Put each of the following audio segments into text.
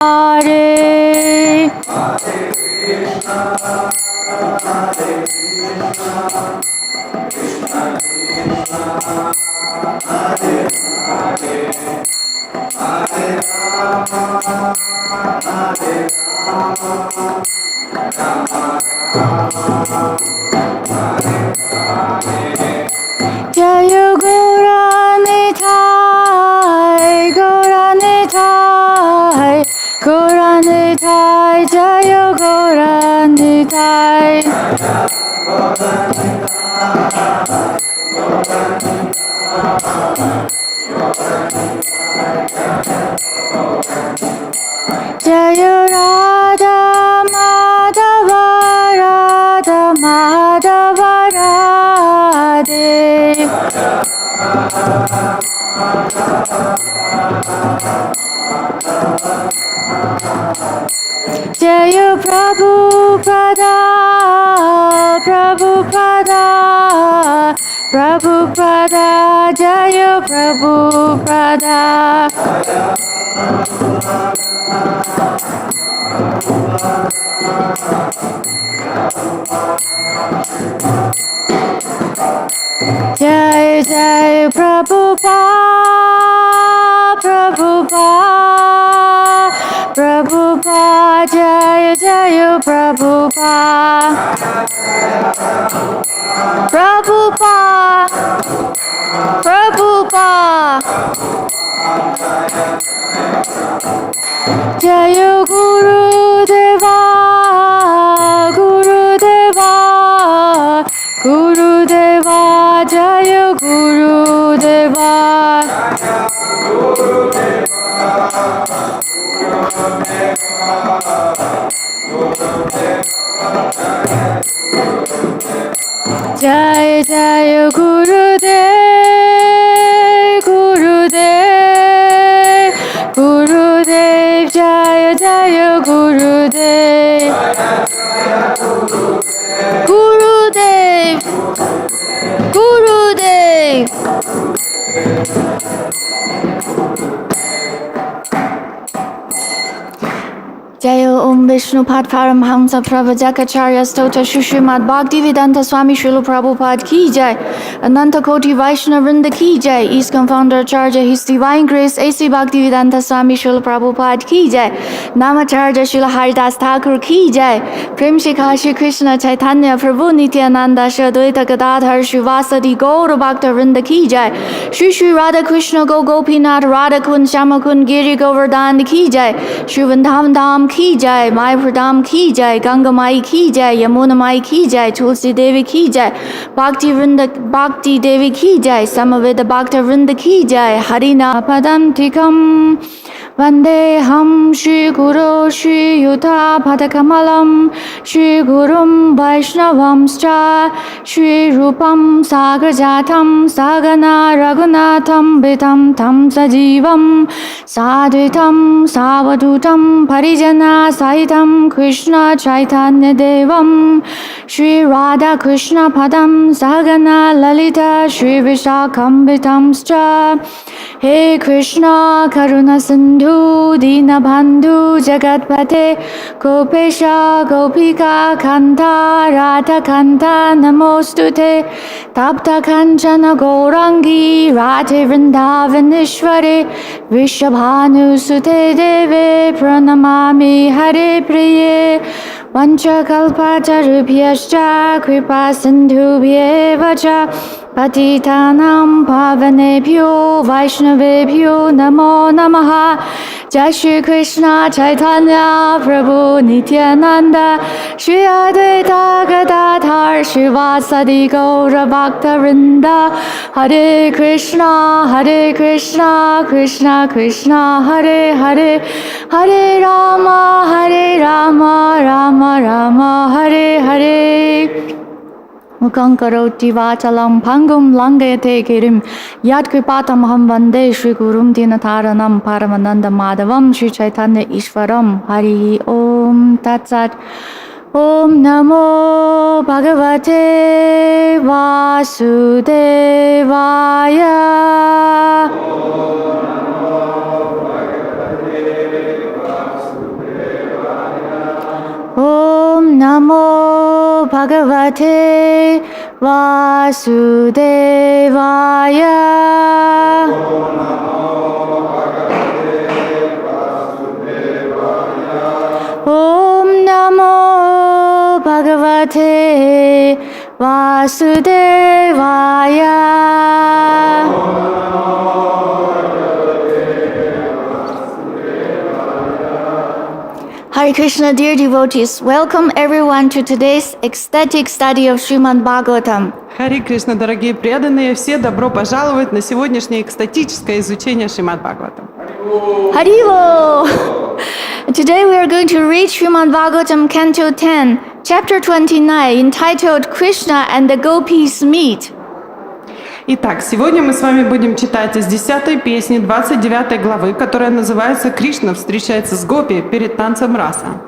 Hare Jaya Gauranitai, Gauranitai, Gauranitai, Jaya Gauranitai. Jaya Radha Madhava Radha Madhava Radhe Jaya Prabhupada Prabhupada Prabhupada Jaya Prabhupada Jai Jai Prabhupada Prabhupada Prabhupada Jai Jai Prabhupada Prabhupada Prabhupada Jaya Guru Deva Guru Deva Guru Deva Jaya Guru Deva Jai Jai Guru Dev Guru Dev Guru Dev Jai Jai Guru Dev Guru Dev Guru Dev Jaya Om Vishnu Pad Paramhamsa Pravajagacharya Stota Śrīmad-Bhāgavatam Swami Srila Prabhupada Ki Jai Ananta Koti Vaishnava Vrinda Ki Jai East Confounder Acharya His Divine Grace A.C. Bhaktivedanta Swami Srila Prabhupada Ki Jai Namacharya Srila Haridas Thakur Ki Jai Prem Shikha Shri Krishna Chaitanya Prabhu Nityananda Shri Advaita Gadadhar Shivasadi Gaura Bhakta Vrinda Ki Jai Shri Shri Radha Krishna Go Gopinath Radha Kun Shama Kun Giri Govardhan Ki Jai Shri Vrindavan Dham Ki Jai Mayapradam Ki Jai Ganga Mai Ki Jai Yamuna Mai Ki Jai Tulsi Devi Ki Jai Bhakti Vrinda Bhakti Devi Ki Jai Samaveda Bhakta Vrinda Ki Jai Harina Padam Tikam Vandeham Shri Guru Shri Yuta Padakamalam Shri Gurum Vaishnavamscha Shri Rupam Sagrajatam Sagana Raghunatham Vitam Tam Sajivam Sadvitam Savadutam Parijana Saitam Krishna Chaitanya Devam Shri Radha Krishna Padam Sagana Lalita Shri Vishakam Vitamscha He Krishna Karuna Sindhu Dina Bandhu Jagatpate Gopesha Gopika Kanta Radha Kanta Namostute Tapta Kanchana Gaurangi Radhe Vrindavaneshwari Vishabhanu Sute Deve Pranamami Hare Priye Vanchakalpatarubhyascha Kripa Sindhubhyeva cha Patitanam Pavanebhyo Vaishnavebhyo Namo Namaha Jai Shri Krishna Chaitanya Prabhu Nityananda Shri Advaita Gadadhar Shivasadi Gaura Bhakta Vrinda Hare Krishna Krishna Krishna Hare Hare Hare Rama Rama Rama Hare Hare Mukhaṁ karoti vachalam bhangum langayate girim yad kripatamaham vande Shri Gurum Dinataranam Paramananda Madhavam Shri Chaitanya Ishvaram Hari Om Tat Sat Om Namo Bhagavate Vasudevaya Bhagavate Vasudevaya. Om Namo Bhagavate Vasudevaya. Hare Krishna, dear devotees, welcome everyone to today's ecstatic study of Śrīmad-Bhāgavatam. Хари Кришна, дорогие преданные, все добро пожаловать на сегодняшнее экстатическое изучение Шримад-Бхагаватам. Haribo! Today we are going to read Śrīmad-Bhāgavatam Canto 10, Chapter 29, entitled Krishna and the Gopis Meet. Итак, сегодня мы с вами будем читать из 10-й песни 29 главы, которая называется «Кришна встречается с Гопи перед танцем раса».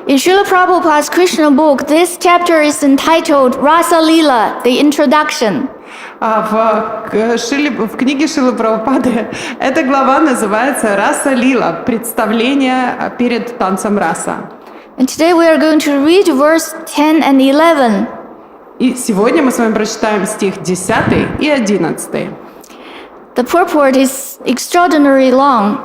In Srila Prabhupada's Krishna book, this chapter is entitled Rasa Lila, the Introduction. В книге Шрилы Прабхупады эта глава называется «Раса Лила», представление перед танцем раса. And today we are going to read verse 10 and 11. И сегодня мы с вами прочитаем стих 10 и 11. The purport is extraordinarily long.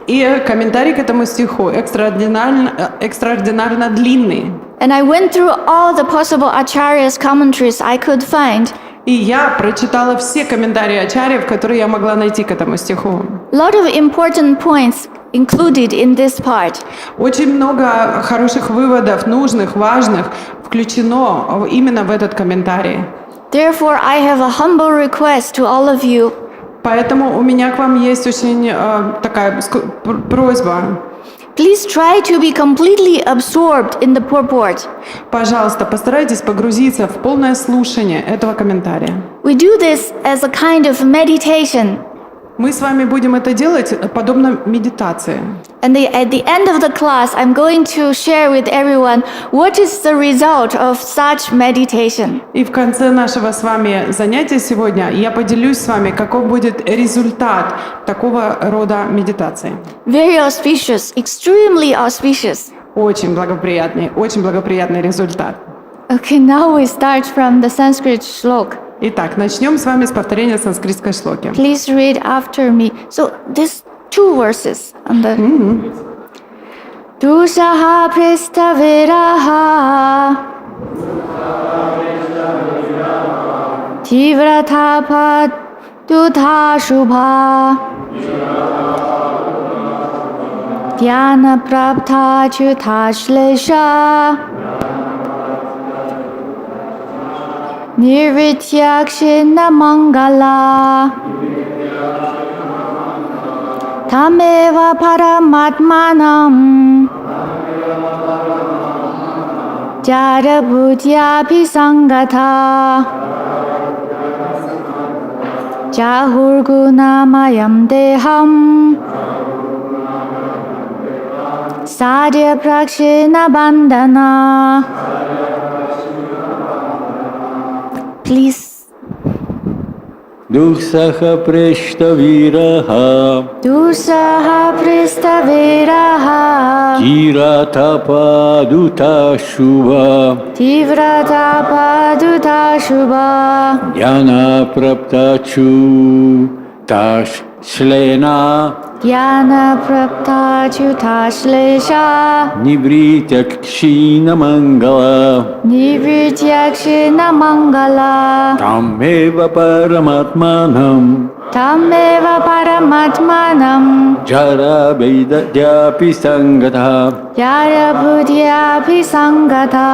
И комментарий к этому стиху экстраординарно длинный. And I went through all the possible acharyas' commentaries I could find. И я прочитала все комментарии ачарьев, которые я могла найти к этому стиху. A lot of important points included in this part. Очень много хороших выводов, нужных, важных, включено именно в этот комментарий. Therefore, I have a humble request to all of you. Поэтому у меня к вам есть очень такая просьба. Please try to be completely absorbed in the purport. Пожалуйста, постарайтесь погрузиться в полное слушание этого комментария. We do this as a kind of meditation. Мы с вами будем это делать подобно медитации. And at the end of the class, I'm going to share with everyone what is the result of such meditation. И в конце нашего с вами занятия сегодня я поделюсь с вами, каков будет результат такого рода медитации. Very auspicious, extremely auspicious. Очень благоприятный результат. Okay, now we start from the Sanskrit shlok. Итак, начнем с вами с повторения санскритской шлоки. Please read after me. So these two verses on the Dushaha Pristaviraha Tivratapa Dudha Shubha Dhyana Prapta Chutashlesha Nirvityakshina Mangala Tameva Paramatmanam Jarabhutyapi Sangata Jahurgunamayam Deham Sadhya Prakshina Bandhana. Please. Dusaha Prestaviraha Dusaha Prestaviraha Tiratapa Duta Shubha Tivratapa Duta Shubha Dhyana Praptachu Tash Shlena Dhyana Prapta Chutashlesha Nivrityakshina Mangala Nivrityakshina Mangala Tameva Paramatmanam Tameva Paramatmanam Jara Vedadyapi Sangata Jarabhutyapi Sangata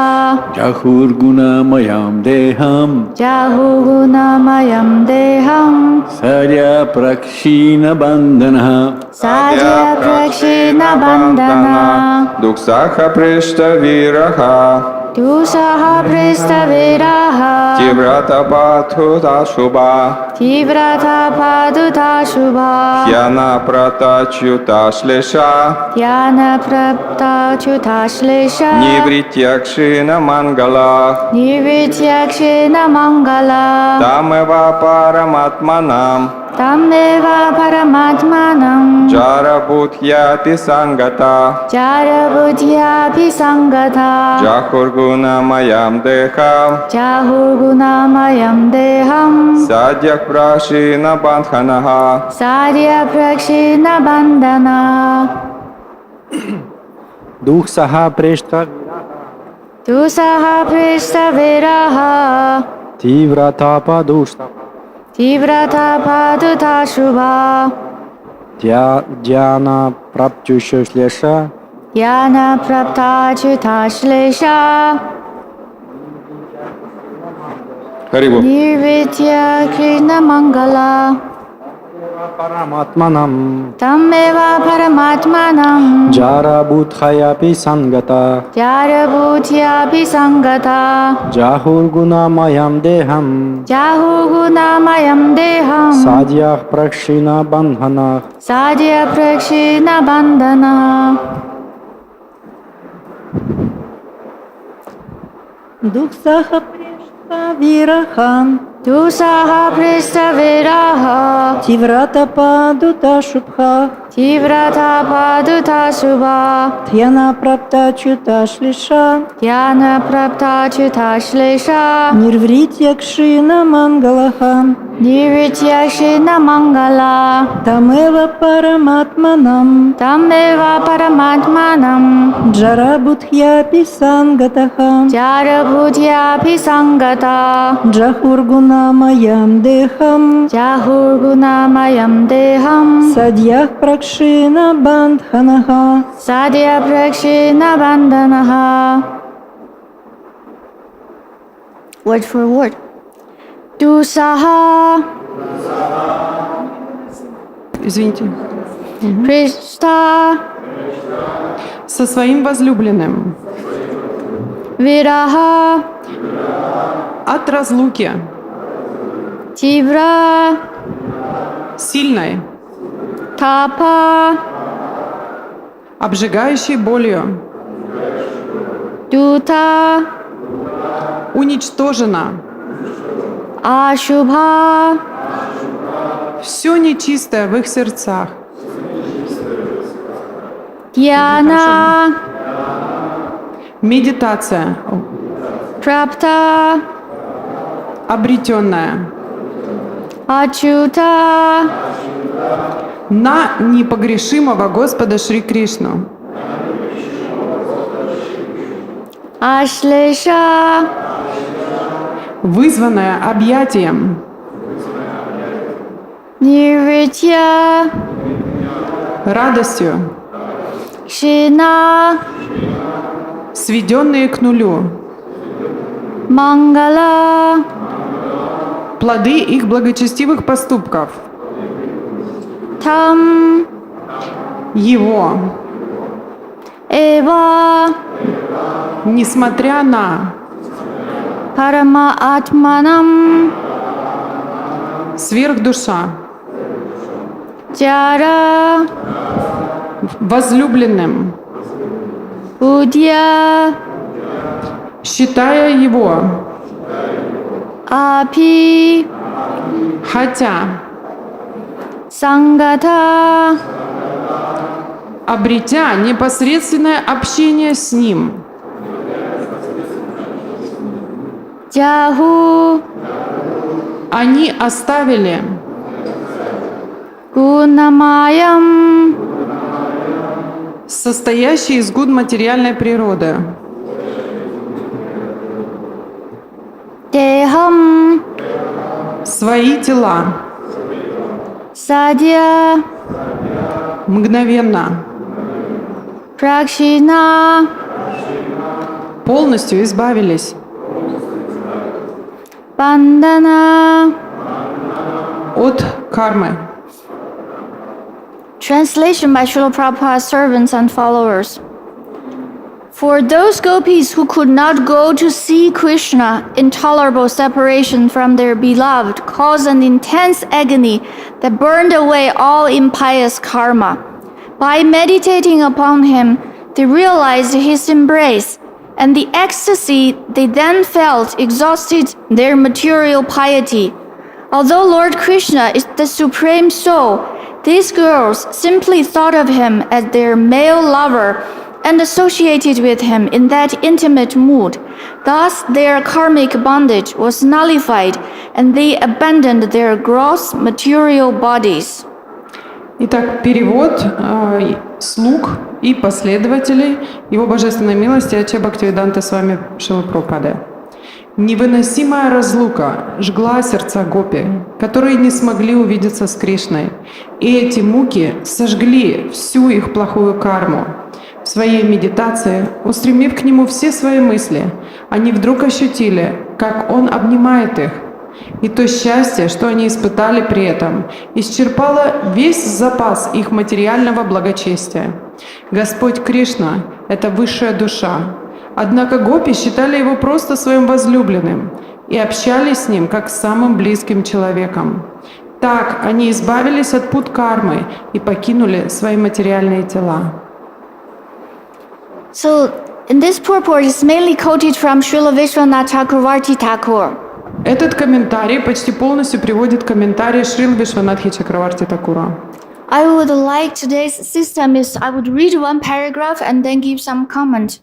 Jahurgunamayam Deham Jahugunamayam Deham Sadhya Prakshina Bandhana Sadhya Prakshina Bandhana Duksaha Prestaviraha Dusaha Prestaviraha Tivratapa Duta Shubha Tivratapa Duta Shubha Dhyana Prapta Chutashlesha Dhyana Prapta Chutashlesha Nivrityakshina Mangala Nivrityakshina Mangala Tameva Paramatmanam Tammeva paramatmanam Jarabhutyati sangata Jarabhutyapi sangata Jahurgunamayam deham Jahurgunamayam deham Sadhyak prashina bandhanaha Sadhya prakshina bandhana Дух Саха Прештха Dusaha prishta viraha Тивратапа Душта Tivrata paduta shubha Дьяна Праптюша Шлеша Yana prapta chuta shlesha Харибу. Nirvitya krishna mangala Параматманам Tammeva paramatmanam Джара Будхаяпи Сангата Jarabhutyapi sangata Джахургуна Маям Дехам Jahugunamayam deham Садьях Пракшина Бандханах Sadhya prakshina bandhana Дух Саха Прештха Вираха Dusaha prishta viraha Тиврата Падута Шубха Tivrata paduta shubha Тьяна Прапта Чута Шлиша Yana prapta chuta shlesha Нирвритья Кшина Мангалаха Nirvitya krishna mangala Тамева Параматманам Tammeva paramatmanam Джарабудхьяпи Сангатаха Jarabhutyapi sangata Джахургунамаям Дехам Jahurgunamayam deham Садьях Пракшина Бандханаха Sadhya prakshina bandhanaha Word for word Dusaha Извините. Prishta Со своим возлюбленным. Viraha От разлуки. Tivra Сильной. Tapa Обжигающей болью. Duta Уничтожена. Ashubha Все нечистое в их сердцах. Dhyana Медитация. Prapta Обретенная. Achyuta На непогрешимого Господа Шри Кришну. Ashlesha Вызванная объятием. Nirvitya Радостью. Kshina Сведенные к нулю. Mangala Плоды их благочестивых поступков. Tam Его. Eva Несмотря на Parama Atmanam сверхдуша. Jara Возлюбленным. Udya Считая его. Api Хотя. Sangata Обретя непосредственное общение с ним. Jahu Они оставили Gunamayam состоящий из гун материальной природы. Deham Свои тела. Sadhya Мгновенно. Prakshina Полностью избавились. Bandhana От кармы. Translation by Srila Prabhupada's servants and followers. For those gopis who could not go to see Krishna, intolerable separation from their beloved caused an intense agony that burned away all impious karma. By meditating upon him, they realized his embrace, and the ecstasy they then felt exhausted their material piety. Although Lord Krishna is the Supreme Soul, these girls simply thought of him as their male lover and associated with him in that intimate mood. Thus, their karmic bondage was nullified, and they abandoned their gross material bodies. Итак, перевод слуг и последователей Его Божественной милости Аче Бхактивиданта Свами Шрилы Прабхупады. Невыносимая разлука жгла сердца гопи, которые не смогли увидеться с Кришной, и эти муки сожгли всю их плохую карму. В своей медитации, устремив к нему все свои мысли, они вдруг ощутили, как он обнимает их, и то счастье, что они испытали при этом, исчерпало весь запас их материального благочестия. Господь Кришна — это высшая душа. Однако гопи считали его просто своим возлюбленным и общались с ним как с самым близким человеком. Так они избавились от пут кармы и покинули свои материальные тела. So, in this purport is mainly quoted from Srila Vishwanath Chakravarti Thakur. Этот комментарий почти полностью приводит комментарий Шрилы Вишванатхи Чакраварти Такура. I would like today's system is I would read one paragraph and then give some comment.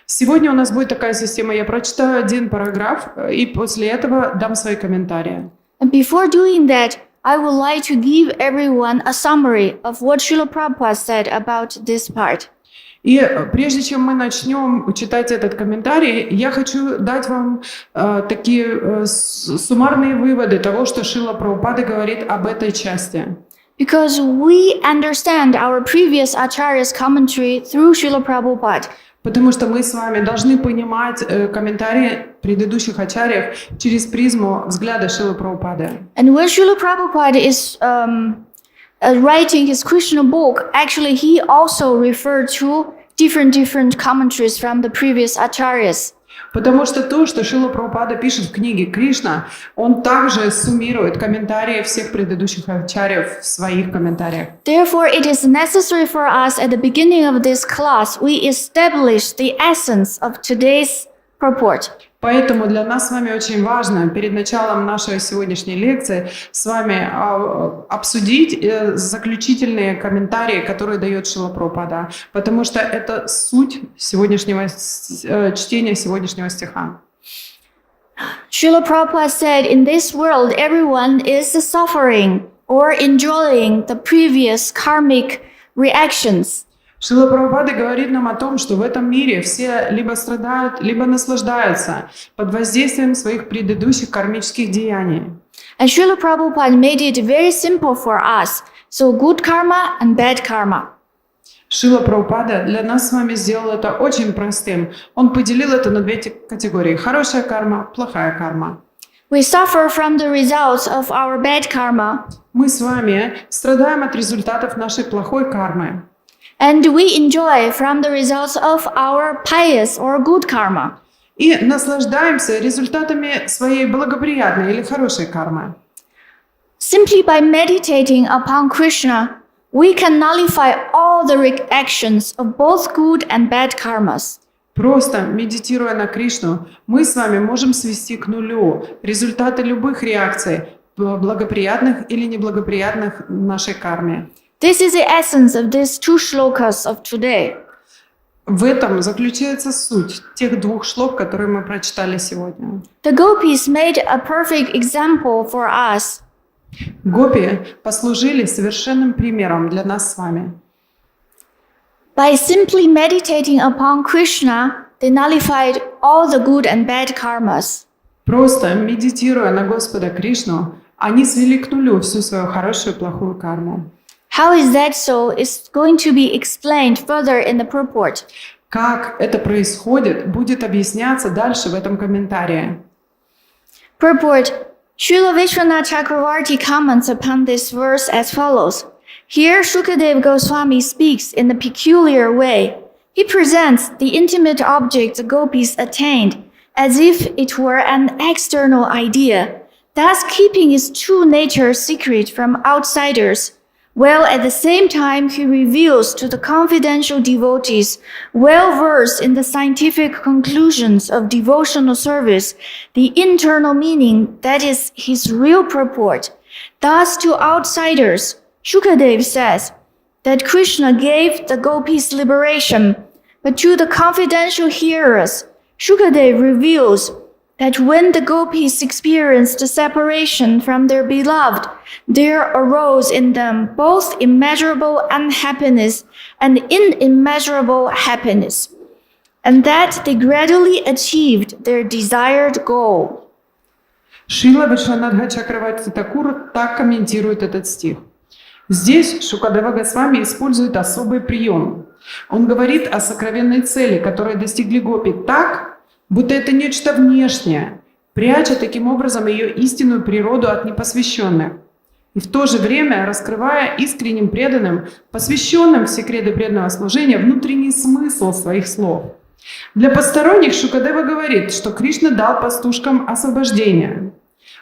Сегодня у нас будет такая система. Я прочитаю один параграф и после этого дам свои комментарии. And before doing that, I would like to give everyone a summary of what Srila Prabhupada said about this part. И прежде чем мы начнем читать этот комментарий, я хочу дать вам такие суммарные выводы того, что Шрила Прабхупада говорит об этой части. Because we understand our previous Acharya's commentary through Srila Prabhupada. Потому что мы с вами должны понимать комментарии предыдущих ачарьев через призму взгляда Шрилы Прабхупады. And when Srila Prabhupada is writing his Krishna book, actually he also referred to different commentaries from the previous acharyas. Потому что то, что Шрила Прабхупада пишет в книге Кришна, он также суммирует комментарии всех предыдущих ачарьев в своих комментариях. Therefore, it is necessary for us at the beginning of this class, we establish the essence of today's purport. Поэтому для нас с вами очень важно перед началом нашей сегодняшней лекции с вами обсудить заключительные комментарии, которые дает Шрила Прабхупада, потому что это суть сегодняшнего чтения сегодняшнего стиха. Srila Prabhupada said, in this world, everyone is suffering or enjoying the previous karmic reactions. Шрила Прабхупада говорит нам о том, что в этом мире все либо страдают, либо наслаждаются под воздействием своих предыдущих кармических деяний. And Srila Prabhupada made it very simple for us. So good karma and bad karma. Шрила Прабхупада для нас с вами сделал это очень простым. Он поделил это на две категории: хорошая карма, плохая карма. We suffer from the results of our bad karma. Мы с вами страдаем от результатов нашей плохой кармы. And we enjoy from the results of our pious or good karma. И наслаждаемся результатами своей благоприятной или хорошей кармы. Simply by meditating upon Krishna, we can nullify all the reactions of both good and bad karmas. Просто медитируя на Кришну, мы с вами можем свести к нулю результаты любых реакций, благоприятных или неблагоприятных нашей карме. This is the essence of these two shlokas of today. В этом заключается суть тех двух шлок, которые мы прочитали сегодня. The gopis made a perfect example for us. Гопи послужили совершенным примером для нас с вами. By simply meditating upon Krishna, they nullified all the good and bad karmas. Просто медитируя на Господа Кришну, они свели к нулю всю свою хорошую и плохую карму. How is that so? It's going to be explained further in the purport. Как это происходит, будет объясняться дальше в этом комментарии. Purport. Srila Vishwanath Chakravarti comments upon this verse as follows. Here Shukadeva Goswami speaks in a peculiar way. He presents the intimate object the gopis attained as if it were an external idea, thus keeping its true nature secret from outsiders. while at the same time he reveals to the confidential devotees, well versed in the scientific conclusions of devotional service, the internal meaning, that is his real purport. Thus to outsiders, Shukadev says that Krishna gave the gopis liberation, but to the confidential hearers, Shukadev reveals that when the gopis experienced the separation from their beloved, there arose in them both immeasurable unhappiness and inimmeasurable happiness, and that they gradually achieved their desired goal. Шрила Вишванатха-чакраварти Такур так комментирует этот стих. Здесь Шукадева Госвами использует особый прием. Он говорит о сокровенной цели, которой достигли гопи так, будто это нечто внешнее, пряча таким образом ее истинную природу от непосвященных. И в то же время раскрывая искренним преданным, посвященным в секреты преданного служения, внутренний смысл своих слов. Для посторонних Шукадева говорит, что Кришна дал пастушкам освобождение.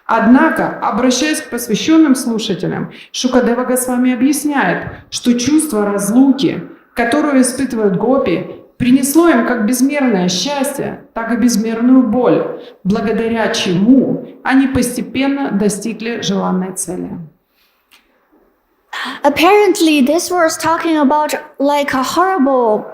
Однако, обращаясь к посвященным слушателям, Шукадева Госвами объясняет, что чувство разлуки, которую испытывают гопи, принесло им как безмерное счастье, так и безмерную боль, благодаря чему они постепенно достигли желанной цели. Apparently, this was talking about like a horrible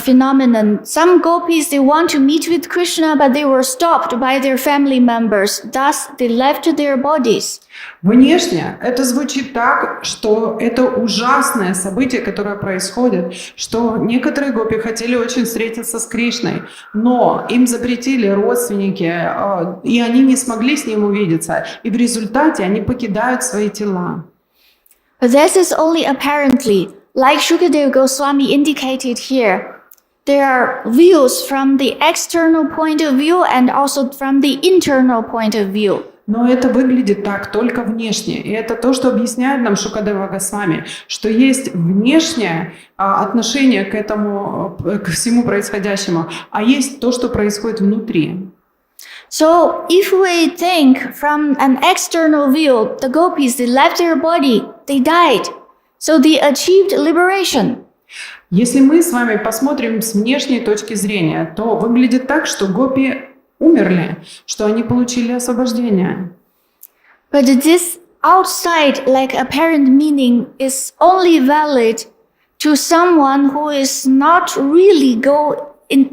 phenomenon. Some gopis, they want to meet with Krishna, but they were stopped by their family members. Thus, they left their bodies. Внешне это звучит так, что это ужасное событие, которое происходит, что некоторые гопи хотели очень встретиться с Кришной, но им запретили родственники, и они не смогли с ним увидеться, и в результате они покидают свои тела. But this is only apparently, like Shukadev Goswami indicated here. There are views from the external point of view and also from the internal point of view. Но это выглядит так только внешне. И это то, что объясняет нам Шукадева Госвами, что есть внешнее отношение к этому, к всему происходящему, а есть то, что происходит внутри. So if we think from an external view, the gopis, they left their body, they died. So they achieved liberation. Если мы с вами посмотрим с внешней точки зрения, то выглядит так, что гопи умерли, что они получили освобождение. But this outside, like apparent meaning, is only valid to someone who is not really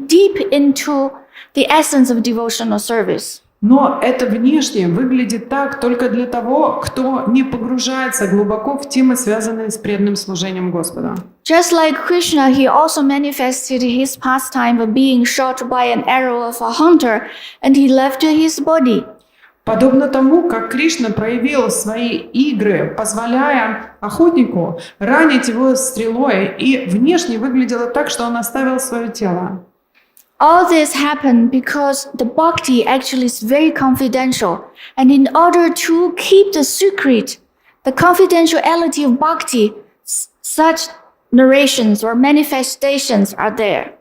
deep into the essence of devotional service. Но это внешне выглядит так только для того, кто не погружается глубоко в темы, связанные с преданным служением Господу. Just like Krishna, he also manifested his pastime of being shot by an arrow of a hunter, and he left his body. Подобно тому, как Кришна проявил свои игры, позволяя охотнику ранить его стрелой, и внешне выглядело так, что он оставил свое тело. All this happened because the bhakti actually is very confidential. And in order to keep the secret, the confidentiality of bhakti, such narrations or manifestations are there.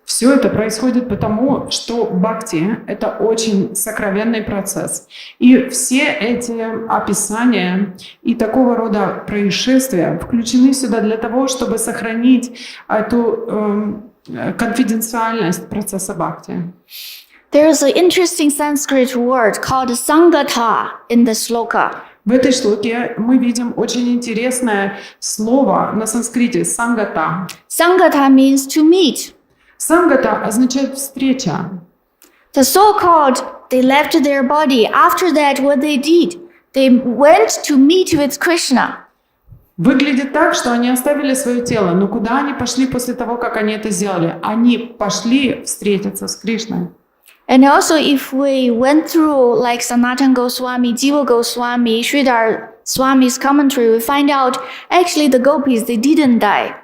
Все это происходит потому, что бхакти – это очень сокровенный процесс. И все эти описания и такого рода происшествия включены сюда для того, чтобы сохранить эту конфиденциальность процесса бхакти. There is an interesting Sanskrit word called sangata in the sloka. В этой шлоке мы видим очень интересное слово на санскрите «сангата». Sangata means to meet. Сангата означает «встреча». The so-called, they left their body. After that, what they did, they went to meet with Krishna. Выглядит так, что они оставили свое тело, но куда они пошли после того, как они это сделали? Они пошли встретиться с Кришной. And also, if we went through like Sanatana Goswami, Jiva Goswami, Sridhar Swami's commentary, we find out actually the gopis, they didn't die.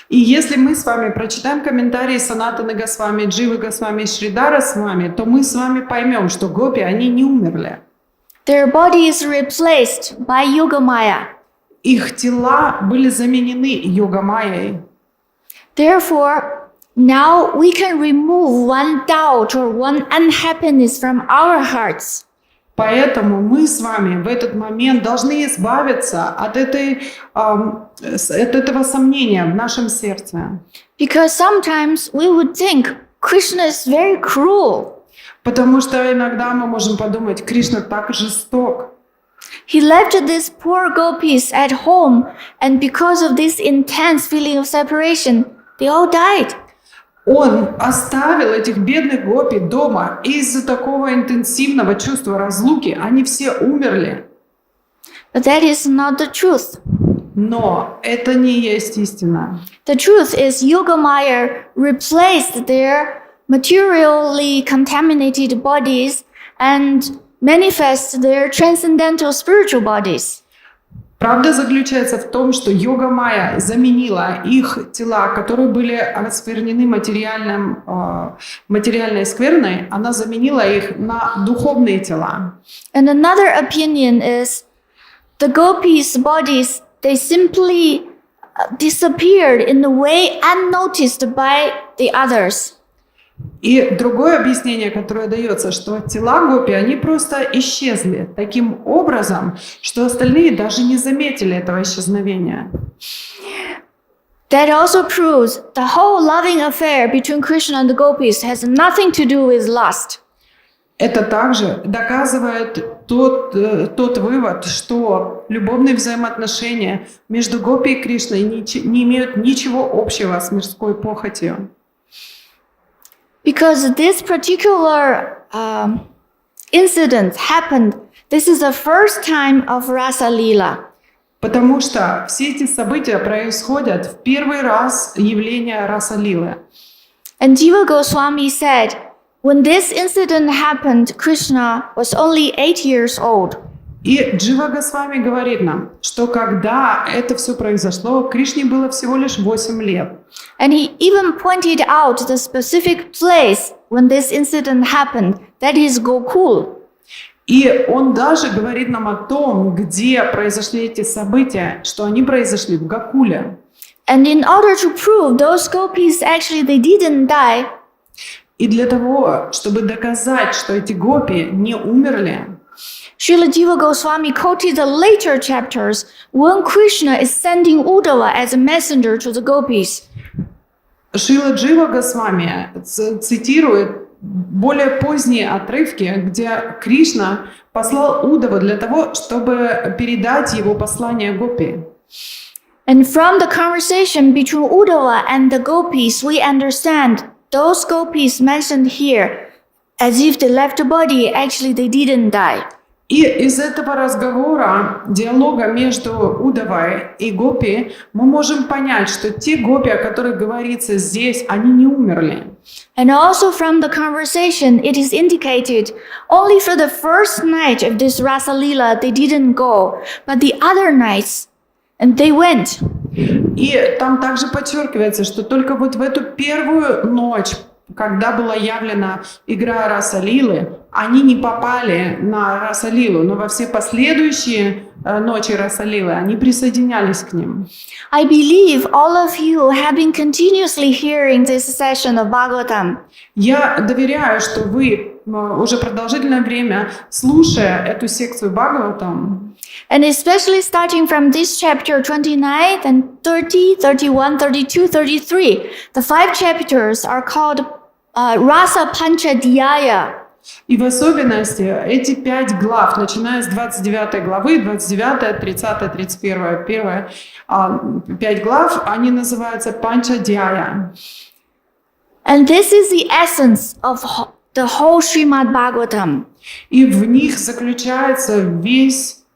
И если мы с вами прочитаем комментарии Санатаны Госвами, Дживы Госвами, Шридара Свами, то мы с вами поймем, что гопи, они не умерли. Their body is replaced by Yogamaya. Их тела были заменены йога-майей. Therefore, now we can remove one doubt or one unhappiness from our hearts. Поэтому мы с вами в этот момент должны избавиться от этого сомнения в нашем сердце. Because sometimes we would think Krishna is very cruel. Потому что иногда мы можем подумать, Кришна так жесток. He left these poor gopis at home, and because of this intense feeling of separation, they all died. Он оставил этих бедных гопи дома, и из-за такого интенсивного чувства разлуки они все умерли. But that is not the truth. Но это не есть истина. The truth is Yogamaya replaced their materially contaminated bodies and manifest their transcendental spiritual bodies. Правда заключается в том, что йога-майя заменила их тела, которые были осквернены материальной скверной, она заменила их на духовные тела. And another opinion is the gopis' bodies, they simply disappeared in a way unnoticed by the others. И другое объяснение, которое дается, что тела гопи, они просто исчезли таким образом, что остальные даже не заметили этого исчезновения. That also proves the whole loving affair between Krishna and the gopis has nothing to do with lust. Это также доказывает тот вывод, что любовные взаимоотношения между гопи и Кришной не имеют ничего общего с мирской похотью. Because this particular incident happened, this is the first time of Rasa Leela. Потому что все эти события происходят в первый раз явления Раса-лилы. And Jiva Goswami said, when this incident happened, Krishna was only 8 years old. И Джива Госвами говорит нам, что когда это все произошло, Кришне было всего лишь 8 лет. And he even pointed out the specific place when this incident happened, that is Gokul. И он даже говорит нам о том, где произошли эти события, что они произошли в Гокуле. And in order to prove those gopis actually they didn't die, И для того, чтобы доказать, что эти гопи не умерли, Srila Jiva Goswami quoted the later chapters when Krishna is sending Uddhava as a messenger to the gopis. Шрила Джива Госвами цитирует более поздние отрывки, где Кришна послал Уддаву для того, чтобы передать его послание гопи. And from the conversation between Uddhava and the gopis, we understand those gopis mentioned here, as if they left the body, actually they didn't die. И из этого разговора, диалога между Уддавой и гопи, мы можем понять, что те гопи, о которых говорится здесь, они не умерли. And also from the conversation, it is indicated only for the first night of this Rasa Leela they didn't go, but the other nights, and they went. И там также подчеркивается, что только вот в эту первую ночь, когда была явлена игра Раса-лилы, они не попали на Раса-лилу, но во все последующие ночи Раса-лилы они присоединялись к ним. I believe all of you have been continuously hearing this session of Bhagavatam. Я доверяю, что вы уже продолжительное время, слушая эту секцию Бхагаватам, And especially starting from this chapter 29 and 30, 31, 32, 33, the 5 chapters are called Rasa Panchadhyaya. и в особенности эти 5 глав, начиная с 29 главы, 29, 30, 31, 5 глав, они называются Панчадьяя. And this is the essence of the whole Śrīmad-Bhāgavatam. И в них заключается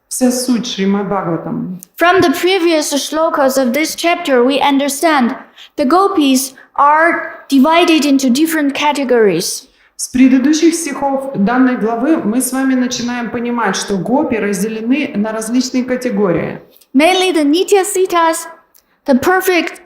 вся суть Шримад-Бхагаватам. From the previous shlokas of this chapter, we understand the gopis are divided into different categories. С предыдущих стихов данной главы мы с вами начинаем понимать, что гопи разделены на различные категории. Mainly the Nityasitas, the perfect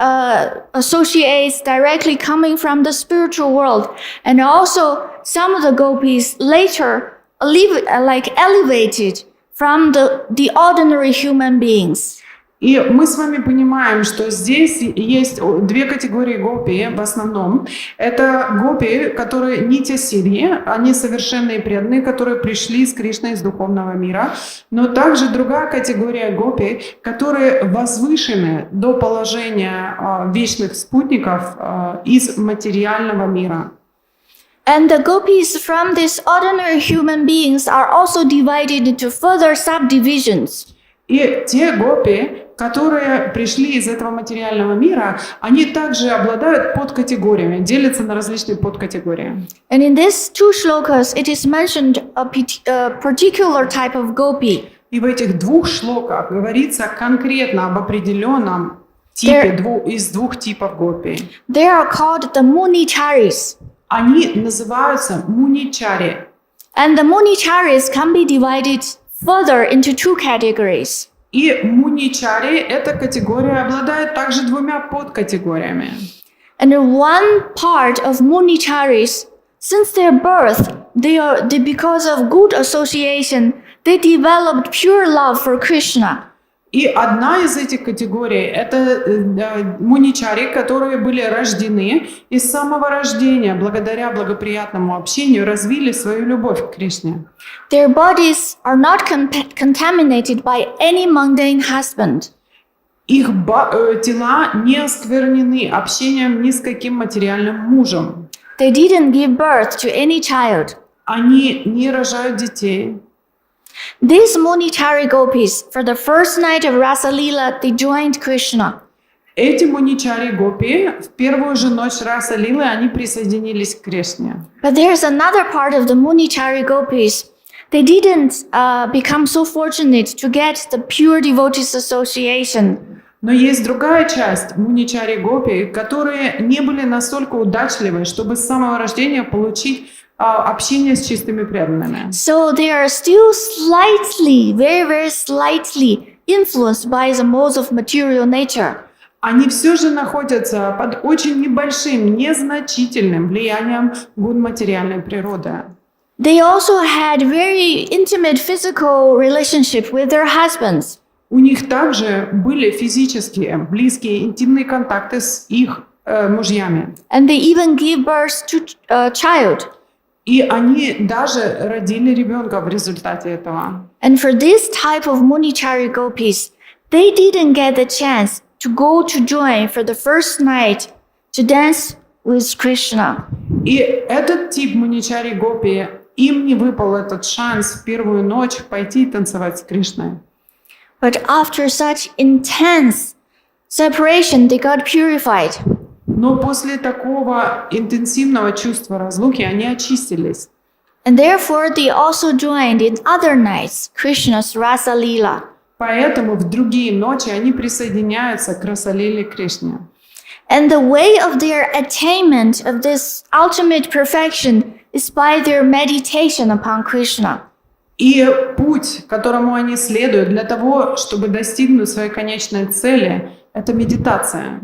associates directly coming from the spiritual world, and also some of the gopis later elevated from the ordinary human beings. И мы с вами понимаем, что здесь есть две категории гопи в основном. Это гопи, которые нитя-сидхи, они совершенные преданные, которые пришли с Кришной из духовного мира. Но также другая категория гопи, которые возвышены до положения вечных спутников из материального мира. And the gopis from these ordinary human beings are also divided into further subdivisions. И те гопи, которые пришли из этого материального мира, они также обладают подкатегориями, делятся на различные подкатегории. And in these two shlokas, it is mentioned a particular type of gopi. И в этих двух шлоках говорится конкретно об определенном типе из двух типов гопи. They are called the Municharis. Они называются муничари. And the Municharis can be divided further into two categories. И муничари, эта категория обладает также двумя подкатегориями. And one part of Municharis, since their birth, because of good association, they developed pure love for Krishna. И одна из этих категорий – это муничари, которые были рождены и с самого рождения, благодаря благоприятному общению, развили свою любовь к Кришне. Their bodies are not contaminated by any mundane husband. Их тела не осквернены общением ни с каким материальным мужем. They didn't give birth to any child. Они не рожают детей. These Munichari gopis, for the first night of Rasa Leela, they joined Krishna. Эти муничари гопи в первую же ночь Раса Лилы они присоединились к Кришне. But there's another part of the Munichari gopis. They didn't become so fortunate to get the pure devotees association. Но есть другая часть муничари гопи, которые не были настолько удачливы, чтобы с самого рождения получить общение с чистыми преданными. So they are still slightly, very, very slightly influenced by the modes of material nature. Они все же находятся под очень небольшим, незначительным влиянием гун материальной природы. They also had very intimate physical relationship with their husbands. У них также были физические, близкие, интимные контакты с их мужьями. And they even give birth to a child. И они даже родили ребенка в результате этого. And for this type of Munichari gopis, they didn't get the chance to go to join for the first night to dance with Krishna. И этот тип муничари гопи, им не выпал этот шанс в первую ночь пойти танцевать с Кришной. But after such intense separation, they got purified. Но после такого интенсивного чувства разлуки они очистились. And therefore, they also joined in other nights Krishna's Rasa Leela. Поэтому в другие ночи они присоединяются к Раса-лиле Кришне. And the way of their attainment of this ultimate perfection is by their meditation upon Krishna. И путь, которому они следуют для того, чтобы достигнуть своей конечной цели, это медитация.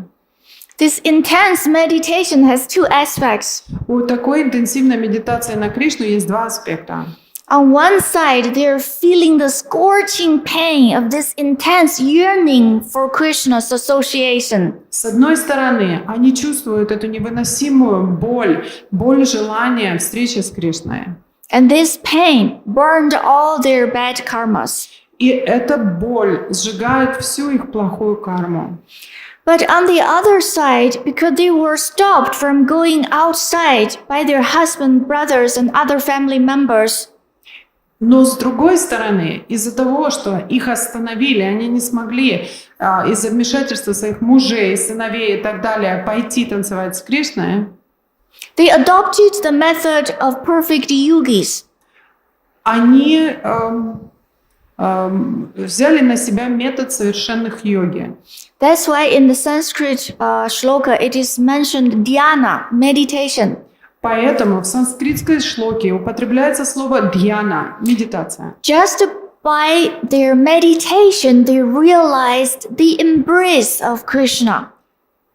This intense meditation has two aspects. У такой интенсивной медитации на Кришну есть два аспекта. On one side, they're feeling the scorching pain of this intense yearning for Krishna's association. С одной стороны, они чувствуют эту невыносимую боль желания встречи с Кришной. And this pain burned all their bad karmas. И эта боль сжигает всю их плохую карму. But on the other side, because they were stopped from going outside by their husband, brothers, and other family members, Но с другой стороны, из-за того, что их остановили, они не смогли из-за вмешательства своих мужей, сыновей и так далее пойти танцевать с Кришной, they adopted the method of perfect yogis. они взяли на себя метод совершенных йоги. That's why in the Sanskrit shloka it is mentioned dhyana, meditation. Поэтому в санскритской шлоке употребляется слово дьяна, медитация. Just by their meditation, they realized the embrace of Krishna.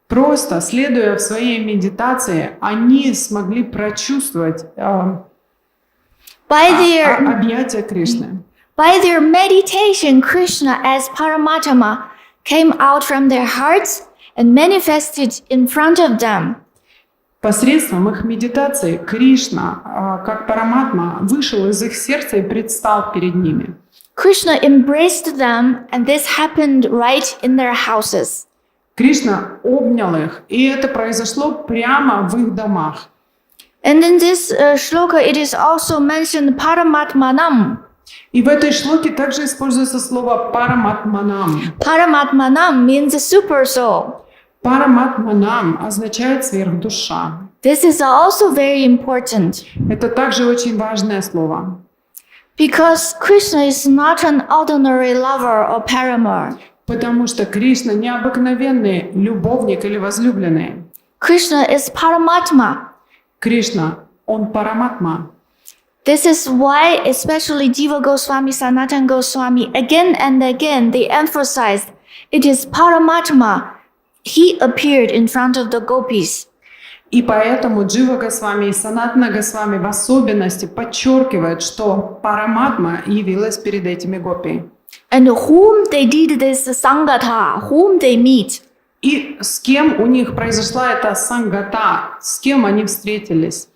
Просто следуя в своей медитации, они смогли прочувствовать объятия Кришны. By their meditation, Krishna as Paramatma came out from their hearts and manifested in front of them. Посредством их медитации Кришна, как Параматма, вышел из их сердца и предстал перед ними. Krishna embraced them, and this happened right in their houses. Кришна обнял их, и это произошло прямо в их домах. And in this shloka, it is also mentioned Paramatmanam. И в этой шлоке также используется слово «параматманам». Paramatmanam means a super soul. Параматманам означает сверхдуша. This is also very important Это также очень важное слово. because Krishna is not an ordinary lover or paramour. Потому что Кришна необыкновенный любовник или возлюбленный. Krishna is Paramatma. Кришна, он Параматма. This is why especially Jiva Goswami, Sanatana Goswami, again and again they emphasized it is Paramatma. He appeared in front of the gopis. И поэтому Джива Госвами и Санатана Госвами в особенности подчеркивают, что Параматма явилась перед этими гопи. And whom they did this Sangata, whom they meet. И с кем у них произошла эта сангата, с кем они встретились.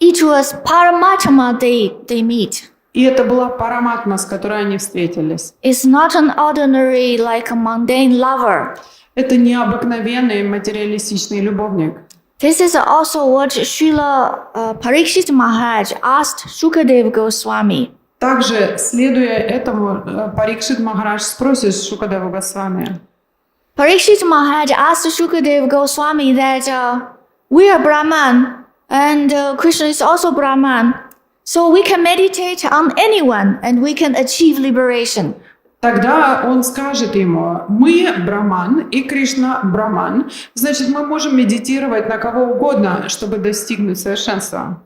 It was Paramatma they meet. И это была Параматма, с которой они встретились. It's not an ordinary like a mundane lover. Это необыкновенный материалистичный любовник. This is also what Srila Parikshit Maharaj asked Shukadeva Goswami. Также, следуя этому, Парикшит Махарадж спросит Шукадеву Госвами. Parikshit Maharaj asked Shukadeva Goswami that we are Brahman and Krishna is also Brahman. So we can meditate on anyone and we can achieve liberation. Тогда он скажет ему: мы Браман и Кришна Браман, значит, мы можем медитировать на кого угодно, чтобы достигнуть совершенства.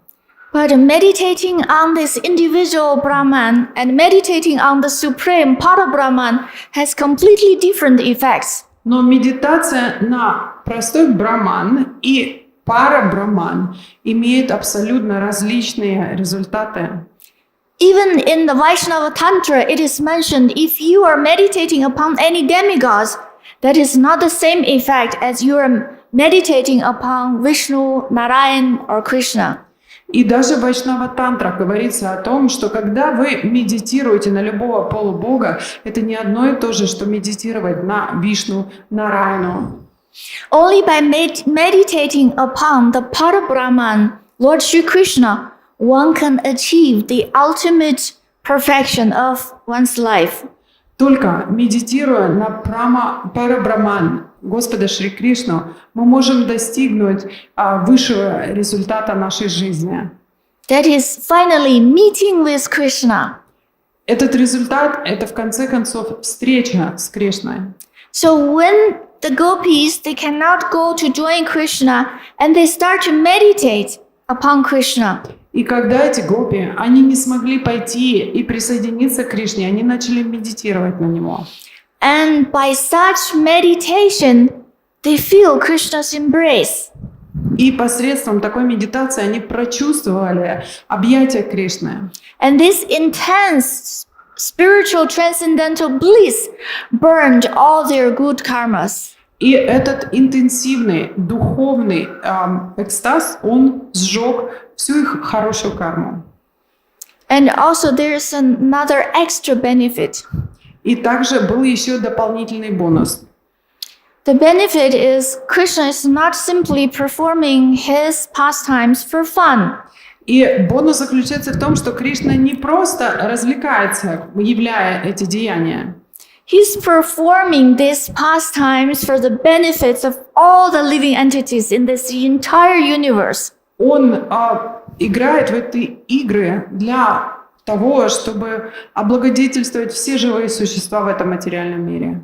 But meditating on this individual Brahman and meditating on the supreme Parabrahman has completely different effects. Но медитация на простой Браман и Парабраман имеет абсолютно различные результаты. Even in the Vaishnava Tantra, it is mentioned if you are meditating upon any demigods, that is not the same effect as you are meditating upon Vishnu, Narayan or Krishna. И даже в Вайшнава Тантра говорится о том, что когда вы медитируете на любого полубога, это не одно и то же, что медитировать на Вишну, Нараяну. Only by meditating upon the Parabrahman, Lord Shri Krishna, one can achieve the ultimate perfection of one's life. Только медитируя на Парабраман, Господа Шри Кришну, мы можем достигнуть высшего результата нашей жизни. That is finally meeting with Krishna. Этот результат – это в конце концов встреча с Кришной. So when the gopis, they cannot go to join Krishna and they start to meditate upon Krishna. И когда эти гопи, они не смогли пойти и присоединиться к Кришне, они начали медитировать на Него. And by such meditation, they feel Krishna's embrace. И посредством такой медитации они прочувствовали объятия Кришны. And this intense spiritual transcendental bliss burned all their good karmas. И этот интенсивный духовный экстаз, он сжег всю их хорошую карму. And also there is another extra benefit. И также был еще дополнительный бонус. The benefit is Krishna is not simply performing his pastimes for fun. И бонус заключается в том, что Кришна не просто развлекается, являя эти деяния. He's performing these pastimes for the benefits of all the living entities in this entire universe. Он играет в эти игры для того, чтобы облагодетельствовать все живые существа в этом материальном мире.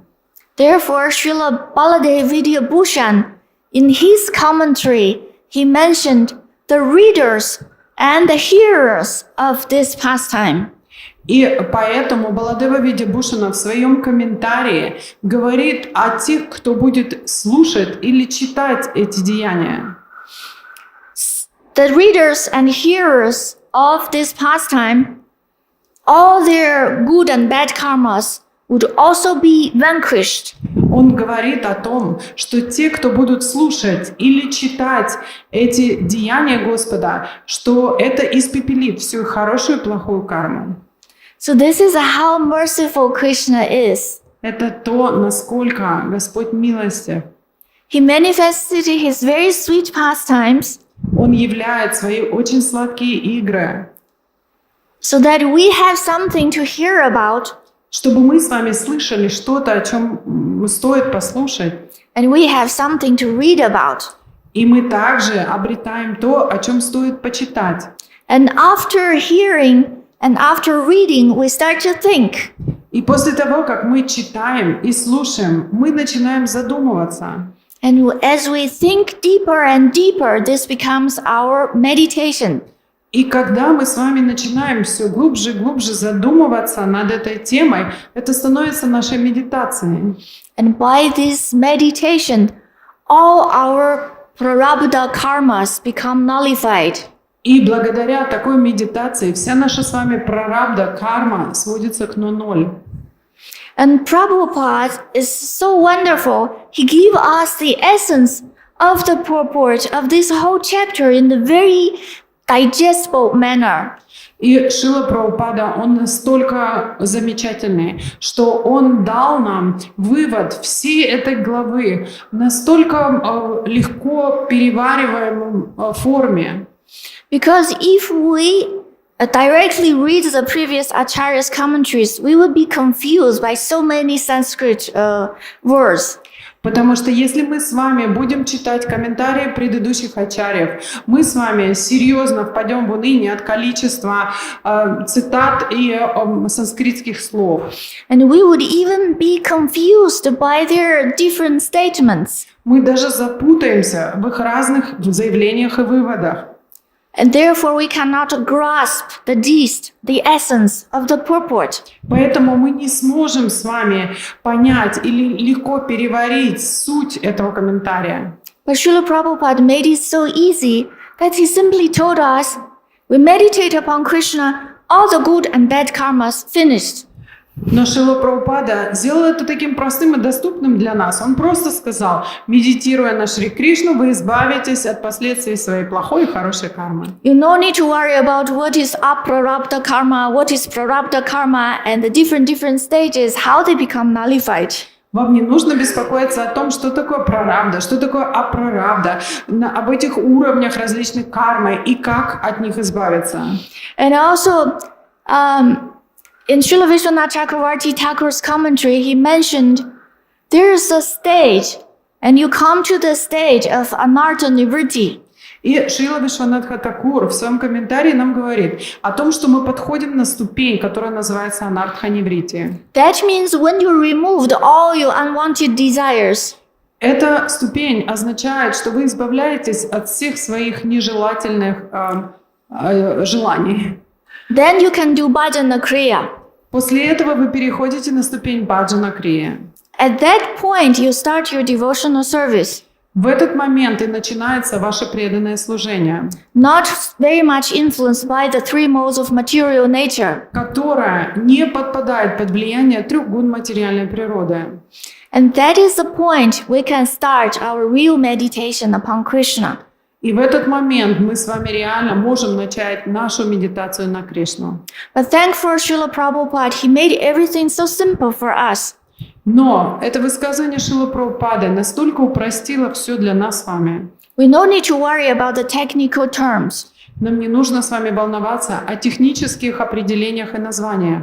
Therefore, Srila Baladev Vidyabhushan, in his commentary, he mentioned the readers and the hearers of this pastime. И поэтому Баладева Видябушана в своем комментарии говорит о тех, кто будет слушать или читать эти деяния. The readers and hearers of this pastime, all their good and bad karmas would also be vanquished. Он говорит о том, что те, кто будут слушать или читать эти деяния Господа, что это испепелит всю их хорошую и плохую карму. So this is how merciful Krishna is. Это то, насколько Господь милостив. He manifested his very sweet pastimes Он являет свои очень сладкие игры, so that we have something to hear about чтобы мы с вами слышали что-то, о чем стоит послушать. and we have something to read about. И мы также обретаем то, о чем стоит почитать. And after hearing and after reading, we start to think. И после того, как мы читаем и слушаем, мы начинаем задумываться. And as we think deeper and deeper, this becomes our meditation. И когда мы с вами начинаем все глубже и глубже задумываться над этой темой, это становится нашей медитацией. And by this meditation, all our prarabdha karmas become nullified. И благодаря такой медитации вся наша с вами прарабдха карма сводится к ноль. And Prabhupada is so wonderful. He gave us the essence of the purport of this whole chapter in the very digestible manner. И Шрила Прабхупада, он настолько замечательный, что он дал нам вывод всей этой главы в настолько легко перевариваемой форме. Because if we directly read the previous Acharya's commentaries, we would be confused by so many Sanskrit words. Потому что если мы с вами будем читать комментарии предыдущих ачарьев, мы с вами серьезно впадем в уныние от количества цитат и санскритских слов. And we would even be confused by their different statements. Мы даже запутаемся в их разных заявлениях и выводах. And therefore we cannot grasp the gist, the essence of the purport. Поэтому мы не сможем с вами понять или легко переварить суть этого комментария. But Srila Prabhupada made it so easy that he simply told us, we meditate upon Krishna, all the good and bad karmas finished. Но Шрила Прабхупада сделал это таким простым и доступным для нас. Он просто сказал, медитируя на Шри Кришну, вы избавитесь от последствий своей плохой и хорошей кармы. You no need to worry about what is aprarabdha karma, what is prarabdha karma, and the different stages, how they become nullified. Вам не нужно беспокоиться о том, что такое прарабдха, что такое апрарабдха, об этих уровнях различных кармы и как от них избавиться. And also, in Srila Vishwanath Chakravarti Thakur's commentary, he mentioned there is a stage, and you come to the stage of anartha nivritti. И Шрила Вишванатха Такур в своем комментарии нам говорит о том, что мы подходим на ступень, которая называется анартха-ниврити. That means when you removed all your unwanted desires, Эта ступень означает, что вы избавляетесь от всех своих нежелательных желаний. then you can do bhajana kriya. После этого вы переходите на ступень баджана крия. At that point, you start your devotional service, В этот момент и начинается ваше преданное служение, not very much influenced by the three modes of material nature. которое не подпадает под влияние трех гун материальной природы. And that is the point we can start our real meditation upon Krishna. И в этот момент мы с вами реально можем начать нашу медитацию на Кришну. But thank for Srila Prabhupada, he made everything so simple for us. Но это высказывание Шрилы Прабхупады настолько упростило все для нас с вами. We no need to worry about the technical terms. Нам не нужно с вами волноваться о технических определениях и названиях.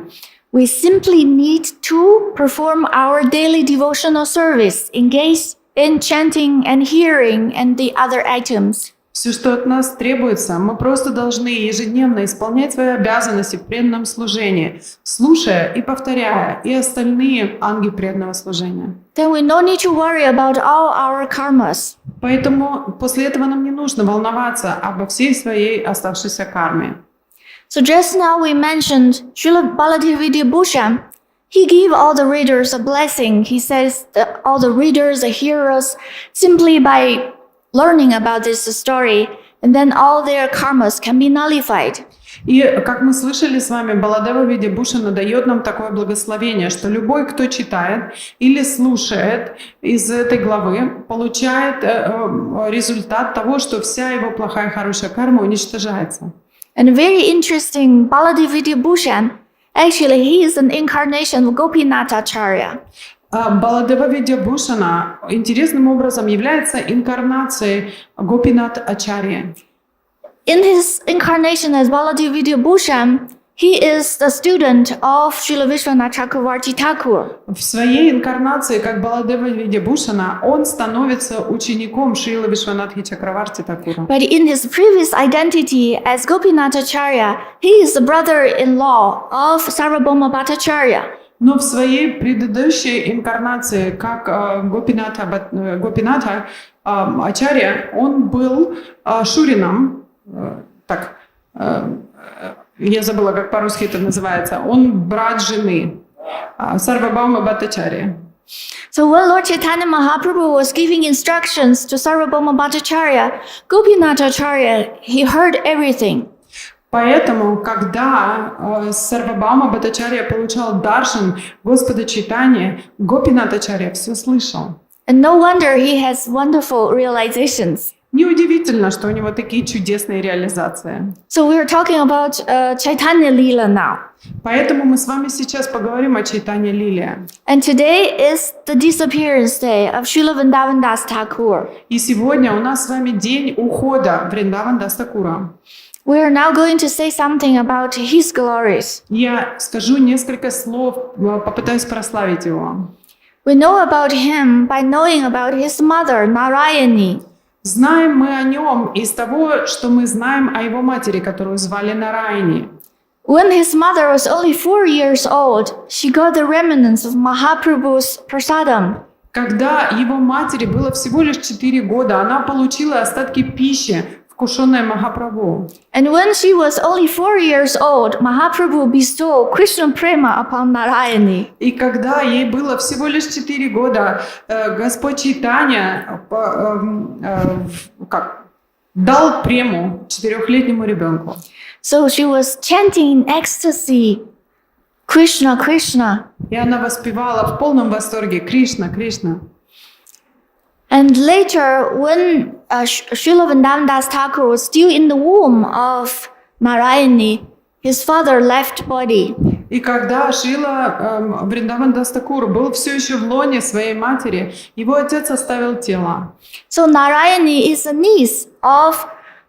We simply need to perform our daily devotional service, engage in chanting and hearing and the other items. Все, что от нас требуется, мы просто должны ежедневно исполнять свои обязанности в преданном служении, слушая и повторяя и остальные анги преданного служения. Then we no need to worry about all our karmas. Поэтому после этого нам не нужно волноваться обо всей своей оставшейся карме. So just now we mentioned Srila Baladevi Bhushan. He gave all the readers a blessing. He says that all the readers, the hearers, simply by learning about this story, and then all their karmas can be nullified. И, как мы слышали с вами, Баладева Видябушана дает нам такое благословение, что любой, кто читает или слушает из этой главы, получает результат того, что вся его плохая и хорошая карма уничтожается. And very interesting, Baladev Vidyabhushan, actually he is an incarnation of Gopinathacharya. Баладева Видябушана интересным образом является инкарнацией Гопинат-ачарьи. In his incarnation as Baladev Vidyabhushan, he is the student of Srila Vishwanath Chakravarti Thakur. В своей инкарнации, как Баладева Видябушана, он становится учеником Шрилы Вишванатхи Чакраварти Такура. But in his previous identity as Gopinathacharya, he is the brother-in-law of Sarvabhauma Bhattacharya. Но в своей предыдущей инкарнации, как Гопинатха Ачарья, он был шурином, я забыла, как по-русски это называется, он брат жены Сарвабхаума Бхаттачарьи. So when Lord Chaitanya Mahaprabhu was giving instructions to Sarvabhauma Bhattacharya, Gopinathacharya, he heard everything. Поэтому, когда Сарвабхаума Бхаттачарья получал даршан Господа Чайтаньи, Гопинатачарья все слышал. And no wonder he has wonderful realizations. Неудивительно, что у него такие чудесные реализации. So we are talking about Chaitanya Leela now. Поэтому мы с вами сейчас поговорим о Чайтанье Лиле. And today is the disappearance day of Srila Vrindavan Das Thakur. И сегодня у нас с вами день ухода Вриндаван Дас Такура. We are now going to say something about his glories. Я скажу несколько слов, попытаюсь прославить его. We know about him by knowing about his mother, Narayani. Знаем мы о нем из того, что мы знаем о его матери, которую звали Нарайани. When his mother was only 4 years old, she got the remnants of Mahaprabhu's prasadam. Когда его матери было всего лишь 4 года, она получила остатки пищи, вкушенной Махапрабху. And when she was only 4 years old, Mahaprabhu bestowed Krishna Prema upon Narayani. И когда ей было всего лишь 4 года, Господь Чайтанья дал прему 4-летнему ребенку. So she was chanting in ecstasy, Krishna, Krishna. И она воспевала в полном восторге Кришна, Кришна. And later, when Srila Vrindavan Das Thakur was still in the womb of Narayani, his father left body. И когда Шрила Вриндаван Дас Такур был все еще в лоне своей матери, его отец оставил тело. So Narayani is a niece of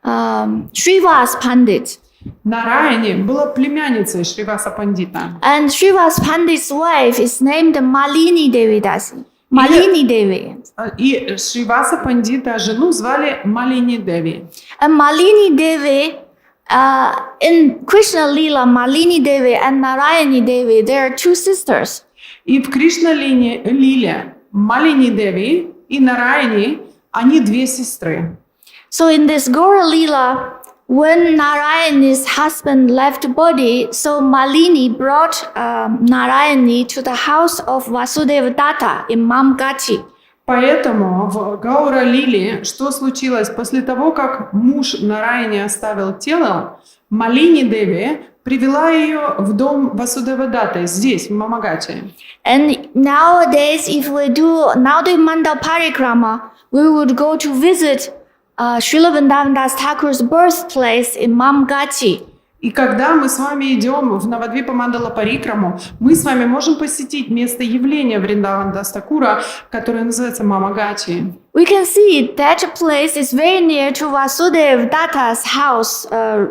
Srivas Pandit. Нараяни была племянницей Шриваса Пандита. And Srivas Pandit's wife is named Malini Devi Dasi. Malini Devi. И Шриваса Пандита жену звали Малини Деви. And Malini Devi, in Krishna Leela, Malini Devi and Narayani Devi, they are two sisters. И в Кришна Лиле Малини Деви и Нараяни, они две сестры. So in this Gaura Leela, when Narayani's husband left body, so Malini brought Narayani to the house of Vasudeva Datta in Mamgachi. Поэтому в Гаура Лиле что случилось? После того, как муж Нараяни оставил тело, Малини Деви привела ее в дом Васудева Датты, здесь, в Мамагаче. And nowadays, if we do Naudi Mandal Parikrama, we would go to visit Srila Vrindavan Das Thakur's birthplace in Mamgachi. И когда мы с вами идем в Навадвипа Мандала Парикраму, мы с вами можем посетить место явления Вриндаван Дас Такура, которое называется Мамагачи. We can see that place is very near to Vasudeva Datta's house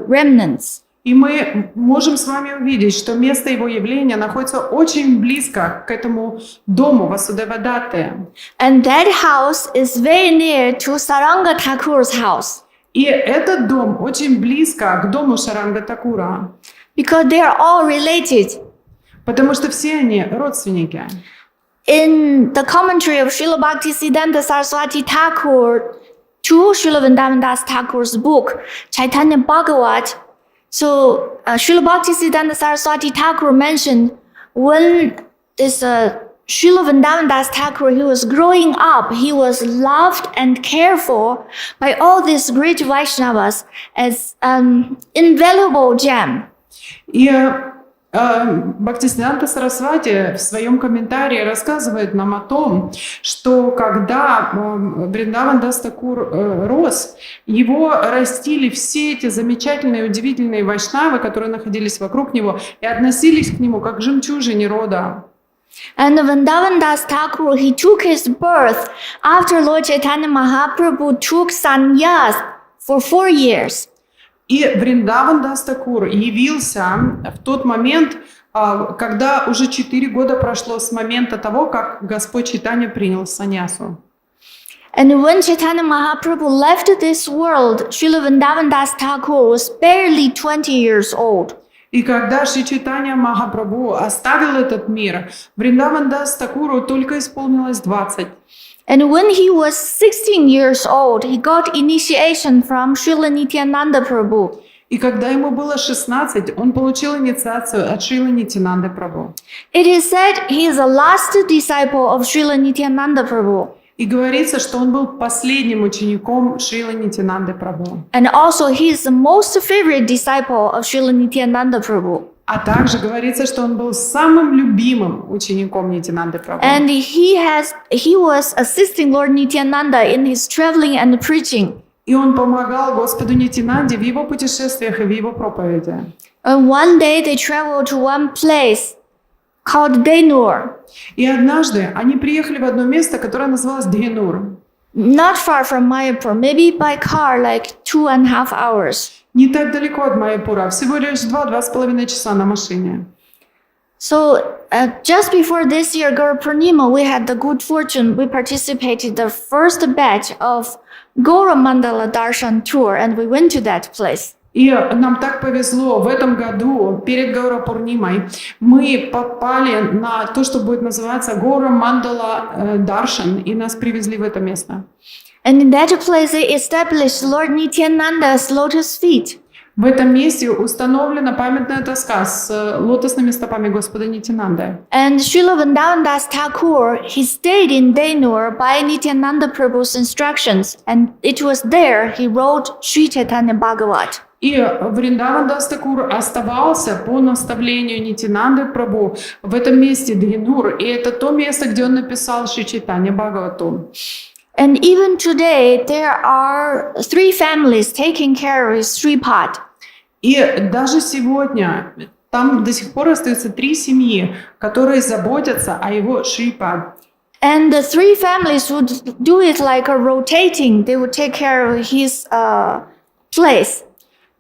remnants. И мы можем с вами увидеть, что место его явления находится очень близко к этому дому Васудева Датты. And that house is very near to Saranga Thakur's house. И этот дом очень близко к дому Шаранга Такура. Because they are all related. Потому что все они родственники. In the commentary of Srila Bhaktisiddhanta Saraswati Thakur to Srila Vrindavan Das Thakur's book, Caitanya-Bhagavat, so Srila Bhaktisiddhanta Saraswati Thakur mentioned when this Srila Vrindavan Das Thakur, he was growing up, he was loved and cared for by all these great Vaishnavas as invaluable gem. И Бхактисиданта Сарасвати в своем комментарии рассказывает нам о том, что когда Вриндаван Дас Такур рос, его растили все эти замечательные, удивительные вайшнавы, которые находились вокруг него и относились к нему как к жемчужине рода. And Vrindavan Das Thakur, he took his birth after Lord Chaitanya Mahaprabhu took sannyas for 4 years. И Вриндаван Дас Такур явился в тот момент, когда уже 4 года прошло с момента того, как Господь Чайтанья принял саньясу. And when Chaitanya Mahaprabhu left this world, Srila Vrindavan Das Thakur was barely 20 years old. И когда Шри Чайтанья Махапрабху оставил этот мир, Вриндаван Дас Такуру только исполнилось 20. And when he was 16 years old, he got initiation from Srila Nityananda Prabhu. И когда ему было 16, он получил инициацию от Шрилы Нитянанды Прабху. It is said he is the last disciple of Srila Nityananda Prabhu. И говорится, что он был последним учеником Шрилы Нитянанды Прабху. And also he is the most favorite disciple of Srila Nityananda Prabhu. А также говорится, что он был самым любимым учеником Нитянанды Прабху. And he was assisting Lord Nityananda in his traveling and preaching. И он помогал Господу Нитянанде в его путешествиях и в его проповеди. And one day they traveled to one place called Denur, И однажды они приехали в одно место, которое называлось Дхенур. not far from Mayapur, maybe by car like 2.5 hours. Не так далеко от Майяпура, всего лишь 2-2,5 часа на машине. So just before this year Guru Purnima, we had the good fortune, we participated the first batch of Gaura Mandala Darshan tour and we went to that place. И нам так повезло, в этом году, перед Гаура Пурнимой, мы попали на то, что будет называться Гаура Мандала Даршан, и нас привезли в это место. And in that place they established Lord Nityananda's lotus feet. В этом месте установлена памятная доска с лотосными стопами Господа Нитянанды. And Srila Vrindavan Das Thakur, he stayed in Denur by Nityananda Prabhu's instructions, and it was there he wrote Sri Chaitanya-Bhagavat. И Вриндаван Дас Такур оставался по наставлению Нитянанды Прабху в этом месте Дхенур, и это то место, где он написал Шри Чайтанья-Бхагаватам. And even today, there are 3 families taking care of his Sripad. И даже сегодня там до сих пор остаются 3 семьи, которые заботятся о его Шрипад. And the 3 families would do it like a rotating. They would take care of his place.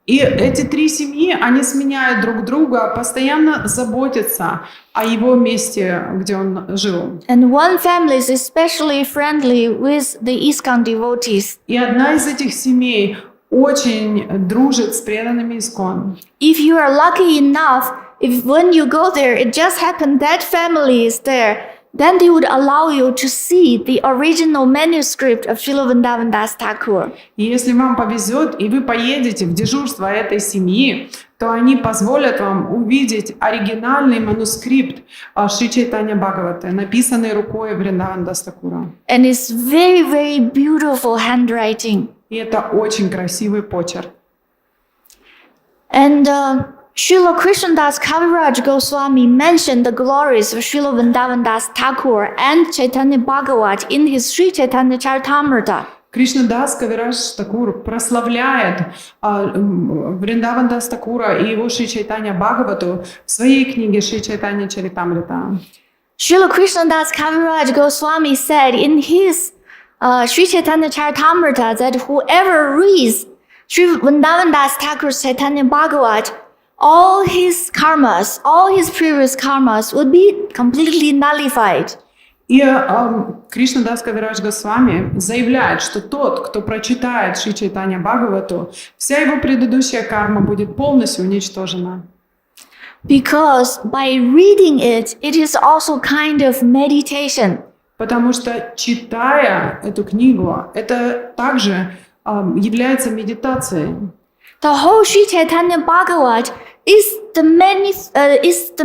И эти 3 семьи, они сменяют друг друга, постоянно заботятся о его месте, где он жил. And one family is especially friendly with the ISKCON devotees. И одна из этих семей очень дружит с преданными Искон. If you are lucky enough, if when you go there, it just happened that family is there, then they would allow you to see the original manuscript of Srila Vrindavan Das Thakur. И если вам повезет, и вы поедете в дежурство этой семьи, то они позволят вам увидеть оригинальный манускрипт Шри Чайтанья-Бхагавата, написанный рукой Вриндаван Дас Такура. And it's very, very beautiful handwriting. И это очень красивый почерк. And Srila Krishnadas Kaviraj Goswami mentioned the glories of Srila Vrindavan Das Thakur and Chaitanya Bhagavat in his Sri Caitanya-charitamrita. Кришнадас Кавирадж Такур прославляет Вриндаван Дас Такура и его Шри Чайтанья-Бхагавату в своей книге Шри Caitanya-charitamrita. Srila Krishnadas Kaviraj Goswami said in his Sri Caitanya-charitamrita that whoever reads Sri Vrindavan Das Thakur's Chaitanya Bhagavat, all his karmas, all his previous karmas would be completely nullified. И Кришнадас Кавирадж Госвами заявляет, что тот, кто прочитает Шри Чайтанья-Бхагавату, вся его предыдущая карма будет полностью уничтожена. Because by reading it, it is also kind of meditation. Потому что, читая эту книгу, это также является медитацией. The whole Sri Chaitanya Bhagavat is the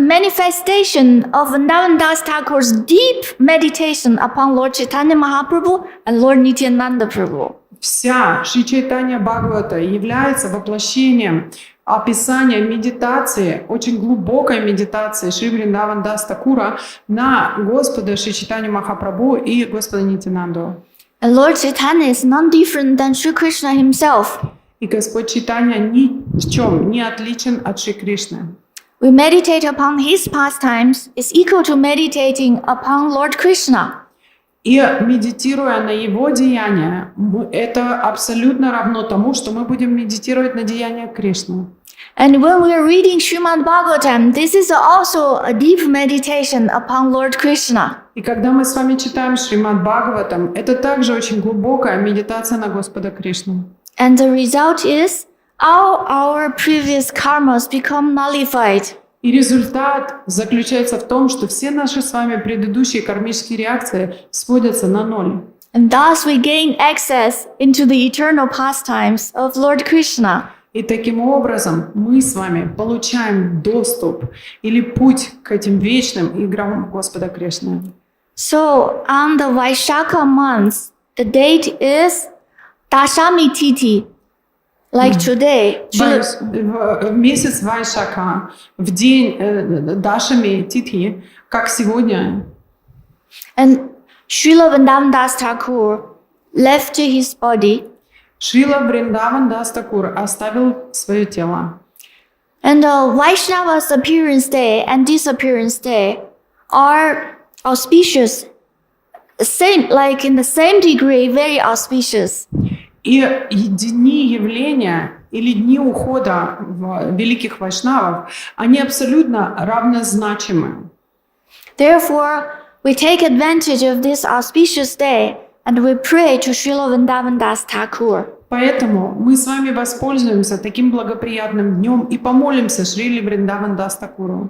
manifestation of Vrindavan Das Thakur's deep meditation upon Lord Chaitanya Mahaprabhu and Lord Nityananda Prabhu. Вся Шри Чайтанья-Бхагавата является воплощением описания медитации, очень глубокой медитации Шри Вриндаван Дас Такура на Господа Шри Чайтанью Махапрабху и Господа Нитянанду. And Lord Chaitanya is none different than Sri Krishna himself. И Господь Чайтанья ни в чем не отличен от Шри Кришны. We meditate upon his pastimes is equal to meditating upon Lord Krishna. И медитируя на его деяния, это абсолютно равно тому, что мы будем медитировать на деяния Кришны. And when we are reading Śrīmad-Bhāgavatam, this is also a deep meditation upon Lord Krishna. И когда мы с вами читаем Śrīmad-Bhāgavatam, это также очень глубокая медитация на Господа Кришну. And the result is all our previous karmas become nullified. И результат заключается в том, что все наши с вами предыдущие кармические реакции сводятся на ноль. And thus we gain access into the eternal pastimes of Lord Krishna. И таким образом мы с вами получаем доступ или путь к этим вечным играм Господа Кришны. So on the Vaishakha month, the date is Dashami Tithi. Like today, В месяц Вайшака, в день Дашами Титхи, как сегодня, and Srila Vrindavan Das Thakur left his body, Шрила Вриндаван Дас Такур оставил свое тело. and Vaishnava's appearance day and disappearance day are auspicious, same like in the same degree, very auspicious. И дни явления или дни ухода великих вайшнавов, они абсолютно равнозначимы. Therefore, we take advantage of this auspicious day and we pray to Srila Vrindavan Das Thakur. Поэтому мы с вами воспользуемся таким благоприятным днем и помолимся Шриле Вриндаван Дас Такуру.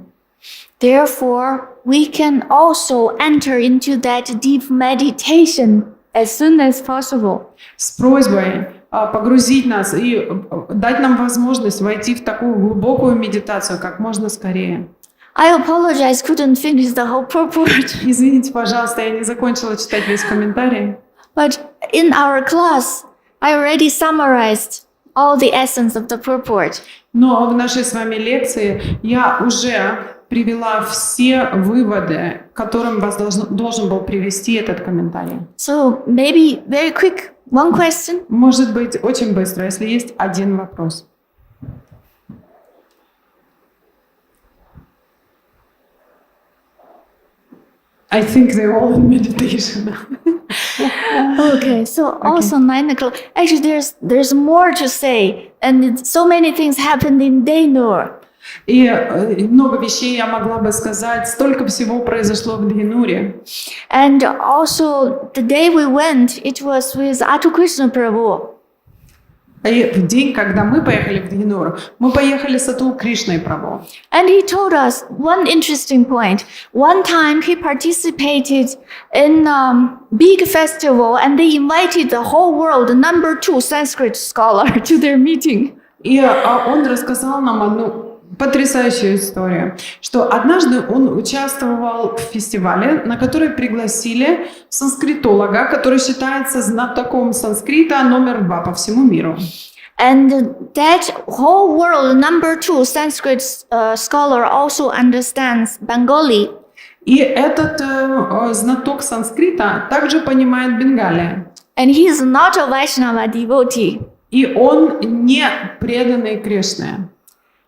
Therefore, we can also enter into that deep meditation as soon as possible. С просьбой погрузить нас и дать нам возможность войти в такую глубокую медитацию как можно скорее. I apologize, couldn't finish the whole purport. Извините, пожалуйста, я не закончила читать весь комментарий. But in our class, I already summarized all the essence of the purport. Но в нашей с вами лекции я уже привела все выводы, к которым вас должен был привести этот комментарий. So maybe very quick, one question. Может быть, очень быстро, если есть один вопрос. I think they're all in meditation. Okay, so also 9 o'clock. Actually, there's more to say, and so many things happened in Dainur. И много вещей я могла бы сказать, столько всего произошло в Дхинуре. And also, the day we went, it was with Atu Krishna Prabhu. И в день, когда мы поехали в Дхинур, мы поехали с Атул Кришной Прабху. And he told us one interesting point. One time he participated in a big festival and they invited the whole world, the number 2 Sanskrit scholar, to their meeting. И он рассказал нам одну потрясающую историю, что однажды он участвовал в фестивале, на который пригласили санскритолога, который считается знатоком санскрита номер 2 по всему миру. And that whole world, number 2 Sanskrit scholar also understands Bengali. И этот знаток санскрита также понимает Бенгалия. And he is not a Vaishnava devotee. И он не преданный Кришне.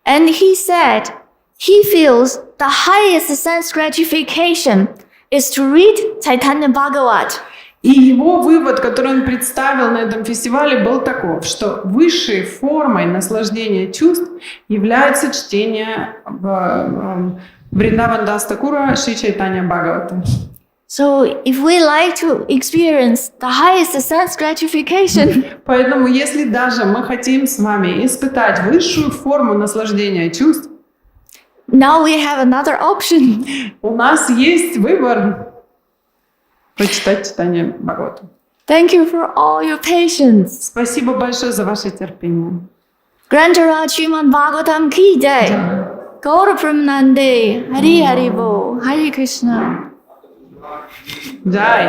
And he said he feels the highest sense gratification is to read Caitanya-Bhagavatam. И его вывод, который он представил на этом фестивале, был таков, что высшей формой наслаждения чувств является чтение Вриндаван Дас Такура Шри Чайтанья-Бхагаватам. So if we like to experience the highest sense gratification, Поэтому, если даже мы хотим с вами испытать высшую форму наслаждения чувств, now we have another option. у нас есть выбор прочитать читание Бхагаватам. Thank you for all your patience. Спасибо большое за ваше терпение. Grantara Śrīmad-Bhāgavatam ki jai. Gaura Pramanande. Hari Hari Bo. Hare Krishna. Jai.